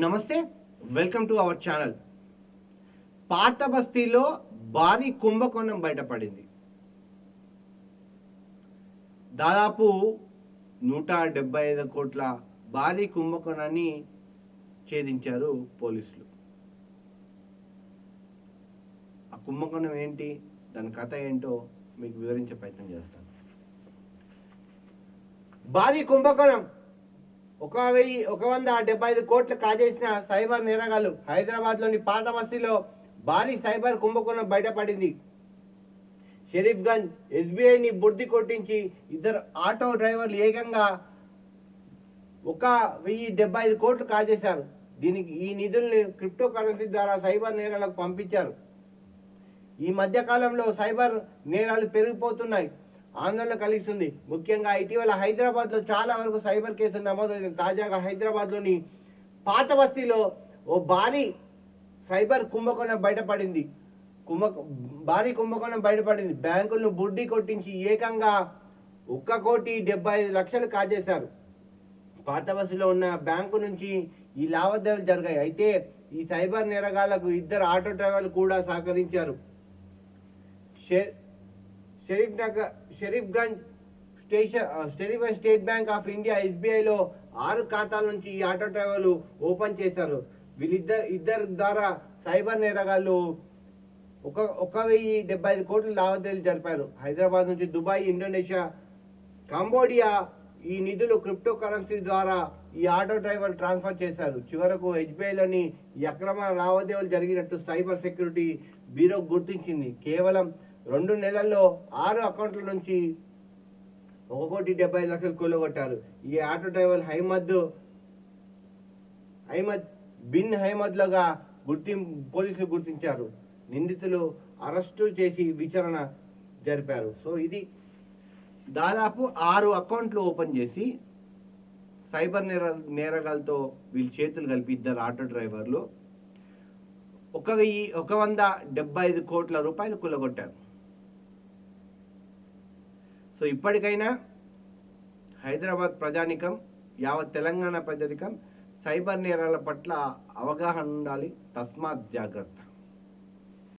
నమస్తే, welcome to our channel. పాత బస్తీలో భారీ కుంభకోణం బయటపడింది. దాదాపు 175 కోట్ల భారీ కుంభకోణాన్ని ఛేదించారు పోలీసులు. ఆ కుంభకోణం ఏంటి, దాని కథ ఏంటో మీకు వివరించే ప్రయత్నం చేస్తాను. భారీ కుంభకోణం 175 కోట్లు కాజేసిన సైబర్ నేరగాళ్లు. హైదరాబాద్లోని పాత బస్తీలో భారీ సైబర్ కుంభకోణం బయటపడింది. షరీఫ్గంజ్ ఎస్బీఐని బుర్ది కొట్టించి ఇద్దరు ఆటో డ్రైవర్లు ఏకంగా 1,075 కోట్లు కాజేశారు. ఈ నిధుల్ని క్రిప్టో కరెన్సీ ద్వారా సైబర్ నేరాలకు పంపించారు. ఈ మధ్య కాలంలో సైబర్ నేరాలు పెరిగిపోతున్నాయి, ఆందోళన కలిగిస్తుంది. ముఖ్యంగా ఇటీవల హైదరాబాద్లో చాలా వరకు సైబర్ కేసులు నమోదైంది. తాజాగా హైదరాబాద్లోని పాత బస్తీలో ఓ భారీ సైబర్ కుంభకోణం బయటపడింది. భారీ కుంభకోణం బయటపడింది. బ్యాంకులను బుడ్డి కొట్టించి ఏకంగా 1,75,00,000 కాజేశారు. పాత బస్తీలో ఉన్న బ్యాంకు నుంచి ఈ లావాదేవీలు జరిగాయి. అయితే ఈ సైబర్ నేరగాళ్లకు ఇద్దరు ఆటో డ్రైవర్లు కూడా సహకరించారు. షరీఫ్గంజ్ స్టేట్ బ్యాంక్ ఆఫ్ ఇండియా ఎస్బీఐలో 6 ఖాతాల నుంచి ఈ ఆటో డ్రైవర్లు ఓపెన్ చేశారు. ఇద్దరు ద్వారా సైబర్ నేరగాళ్లు 1,075 కోట్ల లావాదేవీలు జరిపారు. హైదరాబాద్ నుంచి దుబాయ్, ఇండోనేషియా, కంబోడియా ఈ నిధులు క్రిప్టో కరెన్సీ ద్వారా ఈ ఆటో డ్రైవర్ ట్రాన్స్ఫర్ చేశారు. చివరకు ఎస్బీఐలోని ఈ అక్రమ లావాదేవీలు జరిగినట్టు సైబర్ సెక్యూరిటీ బ్యూరో గుర్తించింది. కేవలం 2 నెలల్లో 6 అకౌంట్ల నుంచి 1,75,00,000 కూలగొట్టారు. ఈ ఆటో డ్రైవర్ అహ్మద్ బిన్ హైమద్లుగా పోలీసులు గుర్తించారు. నిందితులు అరెస్టు చేసి విచారణ జరిపారు. సో ఇది దాదాపు 6 అకౌంట్లు ఓపెన్ చేసి సైబర్ నేరగాలతో వీళ్ళు చేతులు కలిపి ఇద్దరు ఆటో డ్రైవర్లు 1,175 కోట్ల రూపాయలు కూలగొట్టారు. సో ఇప్పటికైనా హైదరాబాద్ ప్రజానికం, యావత్ తెలంగాణ ప్రజానికం సైబర్ నేరాల పట్ల అవగాహన ఉండాలి. తస్మాత్ జాగ్రత్త.